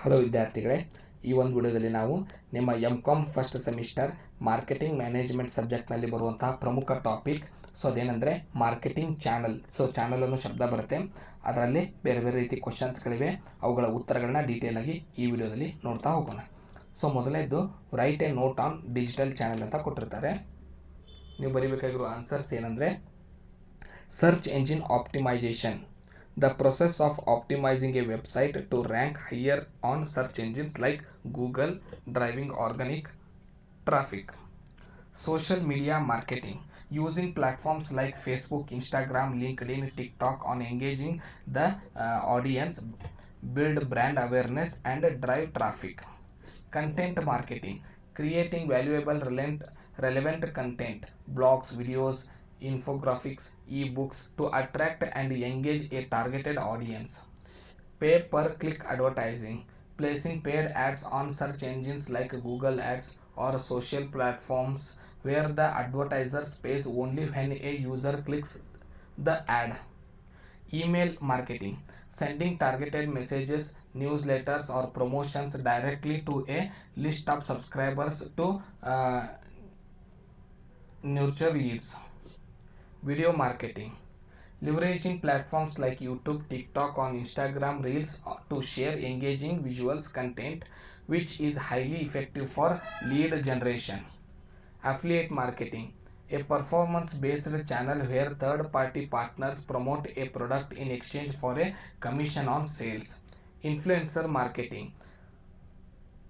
Hello ವಿದ್ಯಾರ್ಥಿಗಳೇ, ಈ ಒಂದು ವಿಡಿಯೋದಲ್ಲಿ ನಾವು ನಿಮ್ಮ ಎಮ್.ಕಾಮ್ ಫಸ್ಟ್ ಸೆಮಿಸ್ಟರ್ ಮಾರ್ಕೆಟಿಂಗ್ ಮ್ಯಾನೇಜ್ಮೆಂಟ್ ಸಬ್ಜೆಕ್ಟ್ನಲ್ಲಿ ಬರುವಂತಹ ಪ್ರಮುಖ ಟಾಪಿಕ್ ಅದೇನೆಂದರೆ ಮಾರ್ಕೆಟಿಂಗ್ ಚಾನಲ್. ಚಾನಲ್ ಅನ್ನೋ ಶಬ್ದ ಬರುತ್ತೆ, ಅದರಲ್ಲಿ ಬೇರೆ ಬೇರೆ ರೀತಿ ಕ್ವಶನ್ಸ್ಗಳಿವೆ, ಅವುಗಳ ಉತ್ತರಗಳನ್ನ ಡೀಟೇಲ್ ಆಗಿ ಈ ವಿಡಿಯೋದಲ್ಲಿ ನೋಡ್ತಾ ಹೋಗೋಣ. ಮೊದಲನೇದು right A note on digital channel ಅಂತ ಕೊಟ್ಟಿರ್ತಾರೆ. ನೀವು ಬರೀಬೇಕಾಗಿರೋ ಆನ್ಸರ್ಸ್ ಏನಂದರೆ search engine optimisation, the process of optimizing a website to rank higher on search engines like Google, driving organic traffic. Social media marketing, using platforms like Facebook, Instagram, LinkedIn, TikTok on engaging the audience, build brand awareness and drive traffic. Content marketing, creating valuable relevant content, blogs, videos, infographics, ebooks to attract and engage a targeted audience. Pay per click advertising, placing paid ads on search engines like Google Ads or social platforms where the advertisers pays only when a user clicks the ad. Email marketing, sending targeted messages, newsletters or promotions directly to a list of subscribers to nurture leads. Video marketing, leveraging platforms like YouTube, TikTok on Instagram Reels to share engaging visuals content which is highly effective for lead generation. Affiliate marketing, a performance based channel where third party partners promote a product in exchange for a commission on sales. Influencer marketing,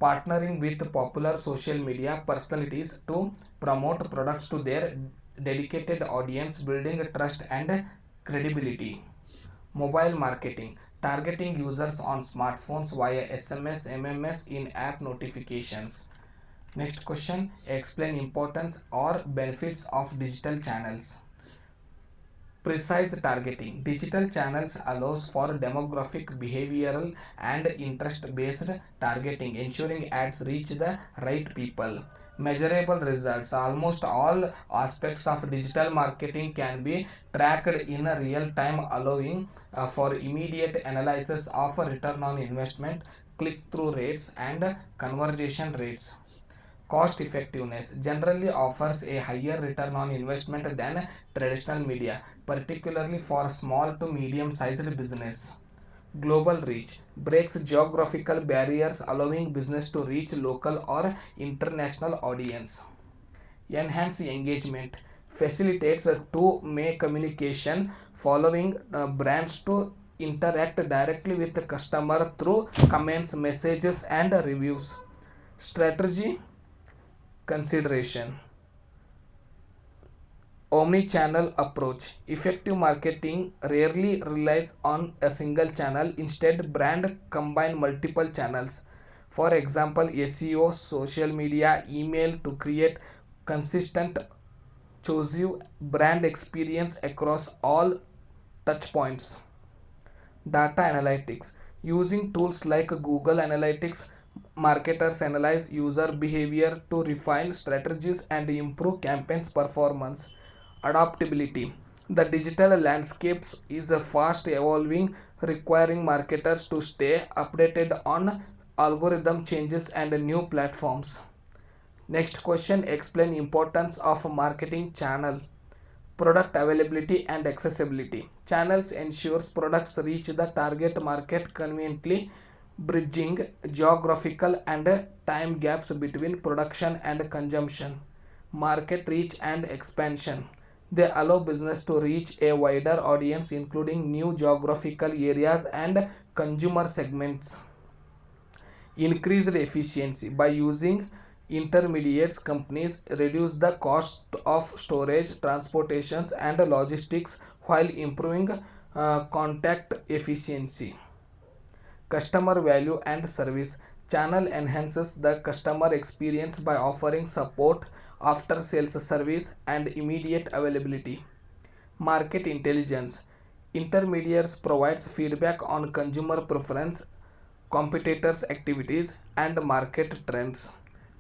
partnering with popular social media personalities to promote products to their dedicated audience, building trust and credibility. Mobile marketing, targeting users on smartphones via SMS, MMS, in-app notifications. Next question, explain importance or benefits of digital channels. Precise targeting, digital channels allows for demographic, behavioral and interest based targeting, ensuring ads reach the right people. Measurable results, almost all aspects of digital marketing can be tracked in real time, allowing for immediate analysis of return on investment, click through rates and conversion rates. Cost effectiveness, generally offers a higher return on investment than traditional media, particularly for small to medium sized business. Global reach, breaks geographical barriers, allowing business to reach local or international audience. Enhance engagement, facilitates two-way communication, following brands to interact directly with the customer through comments, messages and reviews. Strategy consideration, omni-channel approach, effective marketing rarely relies on a single channel, instead brand combine multiple channels, for example SEO, social media, email, to create consistent cohesive brand experience across all touch points. Data analytics, using tools like Google Analytics, marketers analyze user behavior to refine strategies and improve campaigns performance. Adaptability, the digital landscape is fast evolving, requiring marketers to stay updated on algorithm changes and new platforms. Next question, explain importance of marketing channel. Product availability and accessibility, channels ensures products reach the target market conveniently, bridging geographical and time gaps between production and consumption. Market reach and expansion, they allow business to reach a wider audience, including new geographical areas and consumer segments. Increased efficiency, by using intermediates, companies reduce the cost of storage, transportations and logistics while improving contact efficiency. Customer value and service, channel enhances the customer experience by offering support, after sales service and immediate availability. Market intelligence, intermediaries provides feedback on consumer preference, competitors activities and market trends.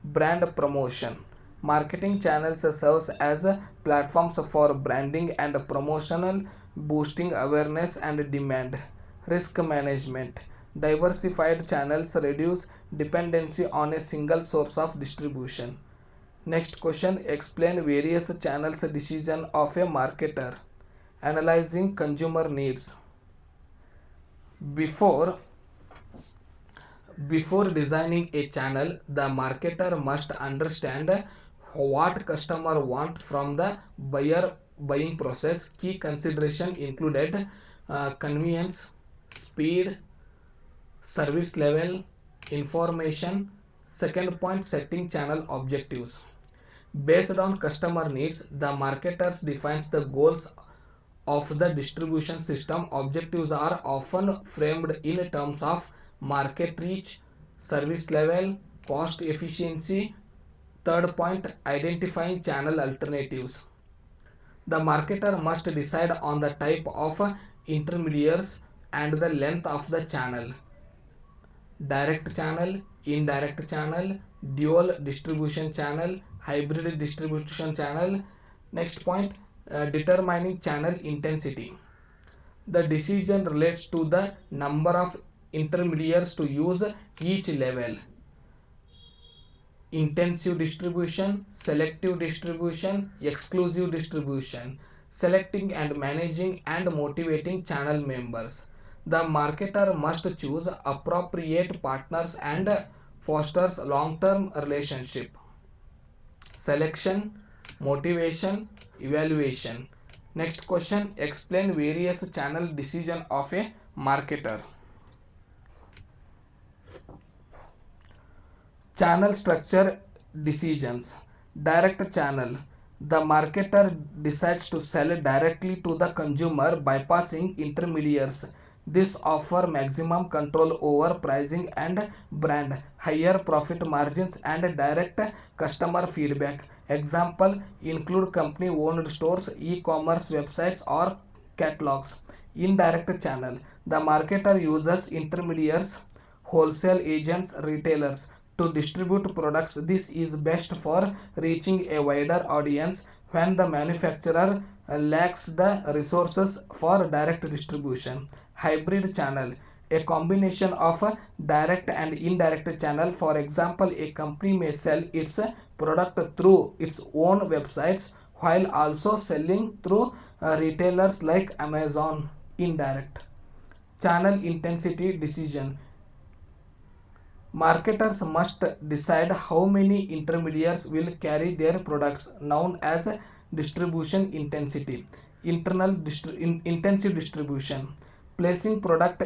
Brand promotion, marketing channels serves as platforms for branding and promotional, boosting awareness and demand. Risk management, Diversified channels reduce dependency on a single source of distribution. Next question, explain various channels decision of a marketer. Analyzing consumer needs. Before Before designing a channel, the marketer must understand what customer want from the buyer buying process. Key consideration included convenience, speed, service level, information. Second point, setting channel objectives. Based on customer needs, the marketers defines the goals of the distribution system. Objectives are often framed in terms of market reach, service level, cost efficiency. Third point, identifying channel alternatives. The marketer must decide on the type of intermediaries and the length of the channel. Direct channel, indirect channel, dual distribution channel, hybrid distribution channel. Next point, determining channel intensity. The decision relates to the number of intermediaries to use each level. Intensive distribution, selective distribution, exclusive distribution. Selecting and managing and motivating channel members. The marketer must choose appropriate partners and fosters long-term relationship. Selection, motivation, evaluation. Next question, explain various channel decision of a marketer. Channel structure decisions. Direct channel. The marketer decides to sell directly to the consumer bypassing intermediaries. This offers maximum control over pricing and brand, higher profit margins and direct customer feedback. Example include company owned stores, e-commerce websites or catalogs. Indirect channel. The marketer uses intermediaries, wholesale agents, retailers to distribute products. This is best for reaching a wider audience when the manufacturer lacks the resources for direct distribution. Hybrid channel, a combination of a direct and indirect channel. For example, a company may sell its product through its own websites while also selling through retailers like Amazon. Indirect channel intensity decision. Marketers must decide how many intermediaries will carry their products, known as distribution intensity. Intensive distribution, placing product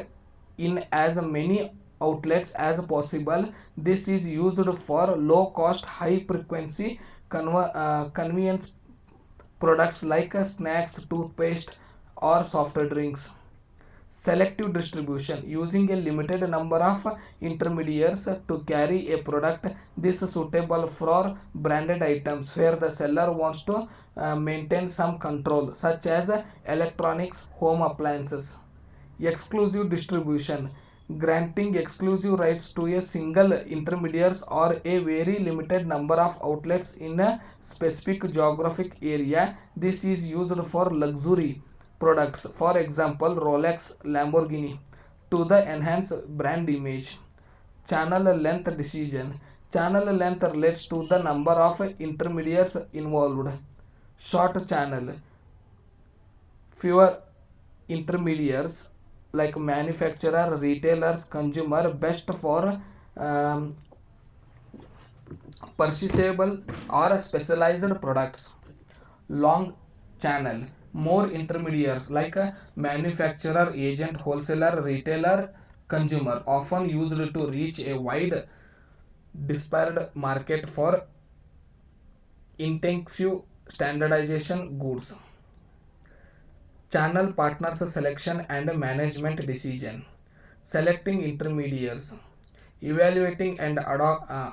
in as many outlets as possible. This is used for low cost, high frequency convenience products like snacks, toothpaste, or soft drinks. Selective distribution, using a limited number of intermediaries to carry a product. This is suitable for branded items where the seller wants to maintain some control, such as electronics, home appliances. Exclusive distribution, granting exclusive rights to a single intermediaries or a very limited number of outlets in a specific geographic area. This is used for luxury products, for example Rolex, Lamborghini, to the enhance brand image. Channel length decision. Channel length relates to the number of intermediaries involved. Short channel, fewer intermediaries like manufacturer, retailers, consumer, best for um, purchasable or specialized products. Long channel, more intermediaries like a manufacturer, agent, wholesaler, retailer, consumer, often used to reach a wide disparate market for intensive standardization goods. Channel partners selection and management decision. Selecting intermediaries, evaluating and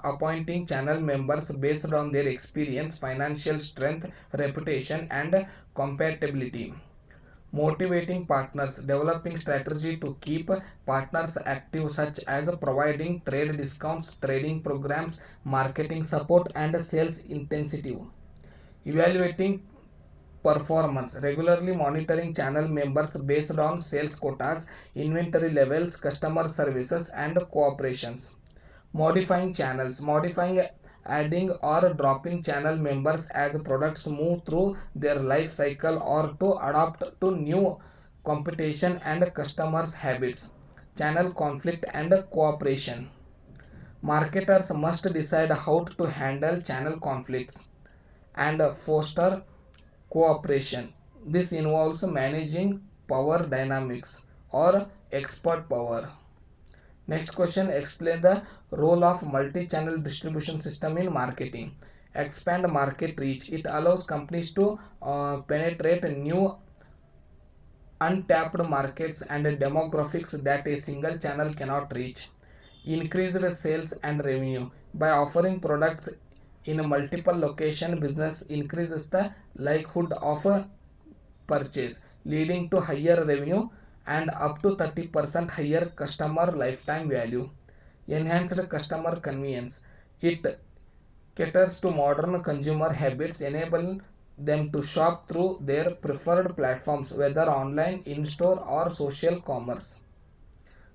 appointing channel members based on their experience, financial strength, reputation, and compatibility. Motivating partners, developing strategy to keep partners active, such as providing trade discounts, trading programs, marketing support, and sales intensity. Evaluating performance, regularly monitoring channel members based on sales quotas, inventory levels, customer services, and cooperations. Modifying channels, modifying, adding or dropping channel members as products move through their life cycle or to adapt to new competition and customers' habits. Channel conflict and cooperation. Marketers must decide how to handle channel conflicts and foster cooperation. This involves managing power dynamics or expert power. Next question, explain the role of multi-channel distribution system in marketing. Expand market reach. It allows companies to penetrate new untapped markets and demographics that a single channel cannot reach. Increased sales and revenue. By offering products in a multiple location, business increases the likelihood of a purchase, leading to higher revenue and up to 30% higher customer lifetime value. Enhanced customer convenience. It caters to modern consumer habits, enable them to shop through their preferred platforms, whether online, in store, or social commerce.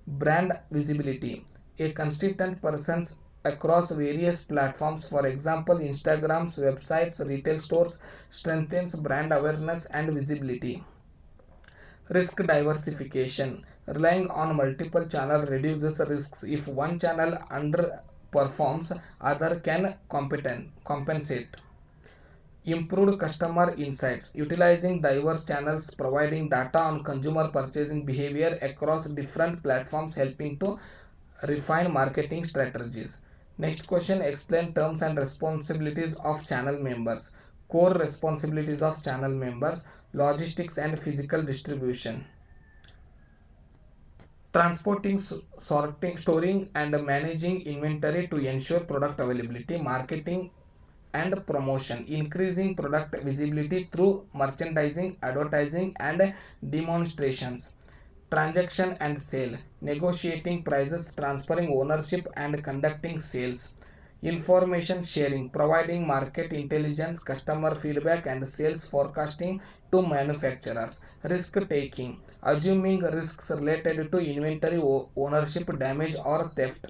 Brand visibility. A consistent presence across various platforms, for example, Instagrams, websites, retail stores, strengthens brand awareness and visibility. Risk diversification. Relying on multiple channels reduces risks. If one channel underperforms, other can compensate. Improved customer insights. Utilizing diverse channels, providing data on consumer purchasing behavior across different platforms, helping to refine marketing strategies. Next question, explain terms and responsibilities of channel members. Core responsibilities of channel members: logistics and physical distribution, transporting, sorting, storing, and managing inventory to ensure product availability, marketing and promotion, increasing product visibility through merchandising, advertising, and demonstrations, transaction and sale, negotiating prices, transferring ownership, and conducting sales, information sharing, providing market intelligence, customer feedback, and sales forecasting to manufacturers, risk taking, assuming risks related to inventory ownership, damage, or theft,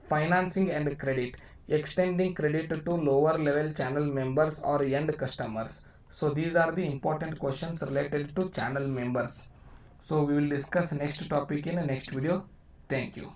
financing and credit, extending credit to lower level channel members or end customers. So these are the important questions related to channel members. So we will discuss next topic in a next video. Thank you.